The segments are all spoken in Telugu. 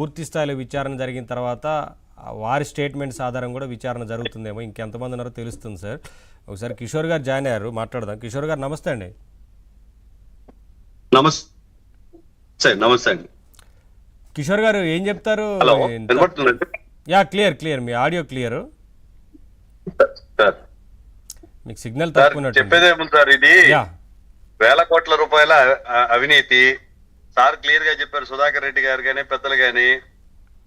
పూర్తి స్థాయిలో విచారణ జరిగిన తర్వాత వారి స్టేట్మెంట్స్ ఆధారం కూడా విచారణ జరుగుతుందేమో. ఇంకెంతమంది ఉన్నారో తెలుస్తుంది సార్. ఒకసారి కిషోర్ గారు జాయిన్ అయ్యారు, మాట్లాడదాం. కిషోర్ గారు నమస్తే అండి. నమస్తే అండి. కిషోర్ గారు ఏం చెప్తారు? యా, క్లియర్, మీ ఆడియో క్లియర్. మీకు సిగ్నల్ తక్కువ చెప్పేదేముంది సార్, ఇది వేల కోట్ల రూపాయల అవినీతి. సార్ క్లియర్ గా చెప్పారు, సుధాకర్ రెడ్డి గారు కానీ పెద్దలు కానీ.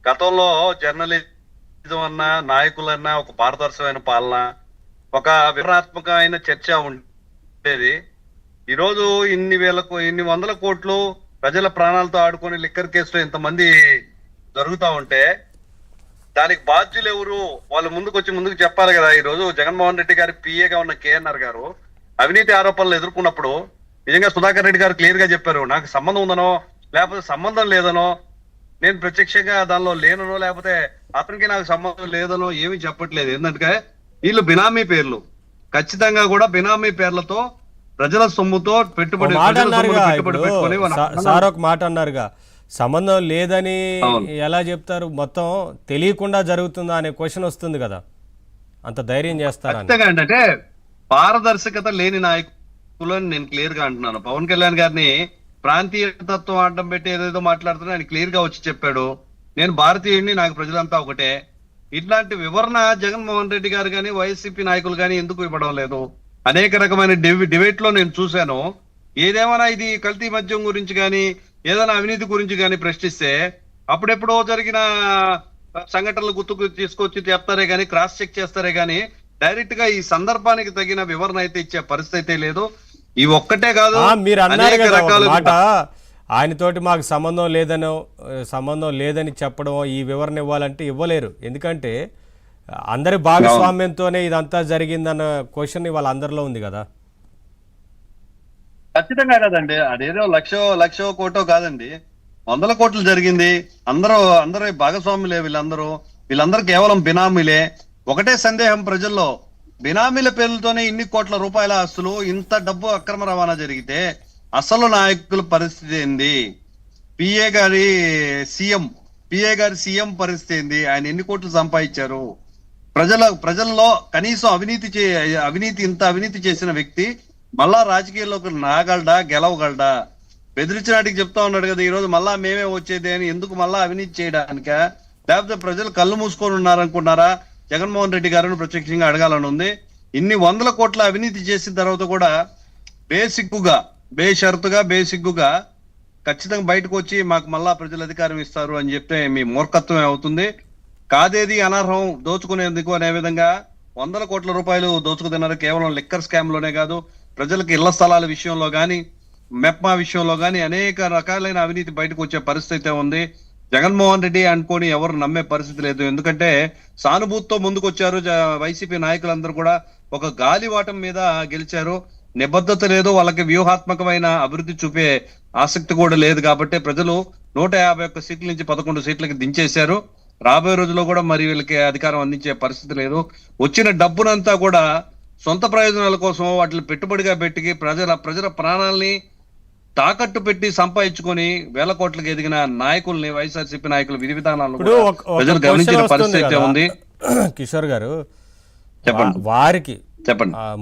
గతంలో జర్నలిజం అన్నా, నాయకులన్నా ఒక పారదర్శకమైన పాలన, ఒక వివరణాత్మకమైన చర్చ ఉండేది. ఈరోజు ఇన్ని వందల కోట్లు ప్రజల ప్రాణాలతో ఆడుకొని లిక్కర్ కేసులో ఇంతమంది జరుగుతా ఉంటే దానికి బాధ్యులు ఎవరు? వాళ్ళు ముందుకు చెప్పాలి కదా. ఈ రోజు జగన్మోహన్ రెడ్డి గారి పిఏగా ఉన్న కేఎన్ఆర్ గారు అవినీతి ఆరోపణలు ఎదుర్కొన్నప్పుడు నిజంగా సుధాకర్ రెడ్డి గారు క్లియర్ గా చెప్పారు, నాకు సంబంధం ఉందనో లేకపోతే సంబంధం లేదనో, నేను ప్రత్యక్షంగా దానిలో లేననో లేకపోతే అతనికి నాకు సంబంధం లేదనో ఏమీ చెప్పట్లేదు. ఎందుకంటే వీళ్ళు బినామీ పేర్లు, ఖచ్చితంగా కూడా బినామీ పేర్లతో ప్రజల సొమ్ముతో పెట్టుబడి పెట్టుకొని సార్ ఒక మాట అన్నారుగా, సంబంధం లేదని ఎలా చెప్తారు? మొత్తం తెలియకుండా జరుగుతుందా అనే క్వశ్చన్ వస్తుంది కదా, అంత ధైర్యం చేస్తారా? అంటే పారదర్శకత లేని నాయకులని నేను క్లియర్ గా అంటున్నాను. పవన్ కళ్యాణ్ గారిని ప్రాంతీయ తత్వం అడ్డం పెట్టి ఏదేదో మాట్లాడుతున్నా ఆయన క్లియర్ గా వచ్చి చెప్పాడు, నేను భారతీయుడిని, నాకు ప్రజలంతా ఒకటే. ఇట్లాంటి వివరణ జగన్మోహన్ రెడ్డి గారు కానీ వైసీపీ నాయకులు కానీ ఎందుకు ఇవ్వడం లేదు? అనేక రకమైన డిబేట్ లో నేను చూశాను. ఏదేమైనా ఇది కల్తీ మద్యం గురించి కానీ ఏదైనా అవినీతి గురించి కానీ ప్రశ్నిస్తే అప్పుడెప్పుడో జరిగిన సంఘటనలు గుర్తుకు తీసుకొచ్చి చెప్తారే కానీ, క్రాస్ చెక్ చేస్తారే కానీ డైరెక్ట్ గా ఈ సందర్భానికి తగిన వివరణ అయితే ఇచ్చే పరిస్థితి అయితే లేదు. ఈ ఒక్కటే కాదు, మీరు అన్నారు కదా మాట, ఆయనతోటి మాకు సంబంధం లేదని చెప్పడం, ఈ వివరణ ఇవ్వాలంటే ఇవ్వలేరు. ఎందుకంటే అందరి భాగస్వామ్యంతోనే ఇదంతా జరిగిందన్న క్వశ్చన్ ఇవాళ అందరిలో ఉంది కదా. ఖచ్చితంగా కాదండి, అదేదో లక్షో కోటో కాదండి, వందల కోట్లు జరిగింది. అందరూ భాగస్వాములే. వీళ్ళందరూ కేవలం బినామీలే. ఒకటే సందేహం ప్రజల్లో, బినామీల పేర్లతోనే ఇన్ని కోట్ల రూపాయల ఆస్తులు, ఇంత డబ్బు అక్రమ రవాణా జరిగితే అసలు నాయకుల పరిస్థితి ఏంది? పిఏ గారి సీఎం పరిస్థితి ఏంది? ఆయన ఎన్ని కోట్లు సంపాదించారు? ప్రజల్లో కనీసం ఇంత అవినీతి చేసిన వ్యక్తి మళ్ళా రాజకీయాల్లోకి రాగలడా, గెలవగలడా? బెదిరించినాటికి చెప్తా ఉన్నాడు కదా, ఈ రోజు మళ్ళా మేమే వచ్చేది అని. ఎందుకు మళ్ళా అవినీతి చేయడానిక? లేకపోతే ప్రజలు కళ్ళు మూసుకొని ఉన్నారనుకున్నారా? జగన్మోహన్ రెడ్డి గారిని ప్రత్యక్షంగా అడగాలని ఉంది. ఇన్ని వందల కోట్ల అవినీతి చేసిన తర్వాత కూడా బేసిగ్గుగా ఖచ్చితంగా బయటకు వచ్చి మాకు మళ్ళా ప్రజలు అధికారం ఇస్తారు అని చెప్తే మీ మూర్ఖత్వమే అవుతుంది. కాదేది అనర్హం, దోచుకునేందుకు అనే విధంగా వందల కోట్ల రూపాయలు దోచుకుతున్నారు. కేవలం లిక్కర్ స్కామ్ లోనే కాదు, ప్రజలకు ఇళ్ల స్థలాల విషయంలో గాని, మెప్మా విషయంలో గాని అనేక రకాలైన అవినీతి బయటకు వచ్చే పరిస్థితి ఉంది. జగన్మోహన్ రెడ్డి అనుకోని ఎవరు నమ్మే పరిస్థితి లేదు. ఎందుకంటే సానుభూతితో ముందుకు వచ్చారు వైసీపీ నాయకులందరూ కూడా. ఒక గాలివాటం మీద గెలిచారు, నిబద్ధత లేదు, వాళ్ళకి వ్యూహాత్మకమైన అభివృద్ధి చూపే ఆసక్తి కూడా లేదు. కాబట్టి ప్రజలు 151 సీట్ల నుంచి 11 సీట్లకి దించేశారు. రాబోయే రోజుల్లో కూడా మరి వీళ్ళకి అధికారం అందించే పరిస్థితి లేదు. వచ్చిన డబ్బునంతా కూడా సొంత ప్రయోజనాల కోసం వాటిని పెట్టుబడిగా పెట్టి ప్రజల ప్రాణాలని తాకట్టు పెట్టి సంపాదించుకొని వేల కోట్లకు ఎదిగిన నాయకుల్ని, వైఎస్ఆర్సీపీ నాయకుల విధి విధానాలను ప్రజలు గమనించిన పరిస్థితి ఉంది. కిషోర్ గారు, చెప్పండి.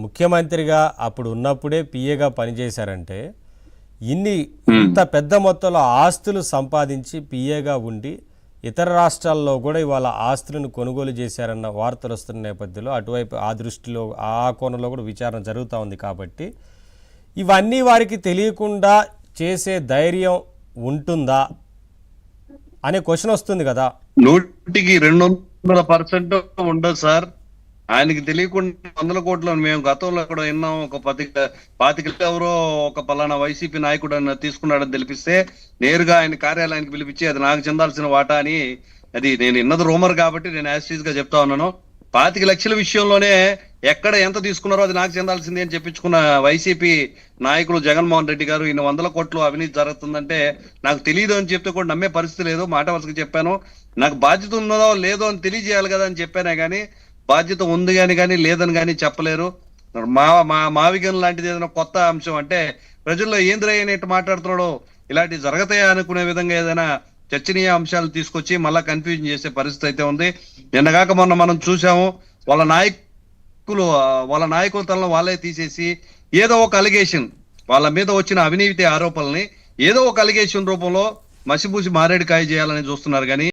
ముఖ్యమంత్రిగా అప్పుడు ఉన్నప్పుడే పిఏగా పనిచేశారంటే, ఇంత పెద్ద మొత్తంలో ఆస్తులు సంపాదించి పిఏగా ఉండి ఇతర రాష్ట్రాల్లో కూడా ఇవాళ ఆస్తులను కొనుగోలు చేశారన్న వార్తలు వస్తున్న నేపథ్యంలో అటువైపు ఆ దృష్టిలో ఆ కోణంలో కూడా విచారణ జరుగుతూ ఉంది. కాబట్టి ఇవన్నీ వారికి తెలియకుండా చేసే ధైర్యం ఉంటుందా అనే క్వశ్చన్ వస్తుంది కదా. 100% ఉండదు సార్. ఆయనకి తెలియకుండా వందల కోట్లు మేము గతంలో కూడా విన్నాం. ఒక 25 ఎవరో ఒక పలానా వైసీపీ నాయకుడు అని తీసుకున్నాడని తెలిపిస్తే నేరుగా ఆయన కార్యాలయానికి పిలిపించి అది నాకు చెందాల్సిన వాటా అని, అది నేను విన్నది రూమర్ కాబట్టి నేను యాస్టీజ్ గా చెప్తా ఉన్నాను. 25 లక్షల విషయంలోనే ఎక్కడ ఎంత తీసుకున్నారో అది నాకు చెందాల్సింది అని చెప్పించుకున్న వైసీపీ నాయకుడు జగన్మోహన్ రెడ్డి గారు ఇన్ని వందల కోట్లు అవినీతి జరుగుతుందంటే నాకు తెలియదు అని చెప్తే కూడా నమ్మే పరిస్థితి లేదు. మాట వరుసగా చెప్పాను, నాకు బాధ్యత ఉన్నదో లేదో అని తెలియజేయాలి కదా అని చెప్పానే కానీ బాధ్యత ఉంది కానీ లేదని కానీ చెప్పలేరు. మావిగన్ లాంటిది ఏదైనా కొత్త అంశం అంటే ప్రజల్లో ఏంద్రయ్యనేట్టు మాట్లాడుతున్నాడో, ఇలాంటి జరగతాయా అనుకునే విధంగా ఏదైనా చర్చనీయ అంశాలు తీసుకొచ్చి మళ్ళా కన్ఫ్యూజన్ చేసే పరిస్థితి అయితే ఉంది. నిన్నగాక మొన్న మనం చూసాము, వాళ్ళ నాయకుల తనలో వాళ్ళే తీసేసి ఏదో ఒక అలిగేషన్, వాళ్ళ మీద వచ్చిన అవినీతి ఆరోపణల్ని ఏదో ఒక అలిగేషన్ రూపంలో మసిబూసి మారేడుకాయ చేయాలని చూస్తున్నారు కానీ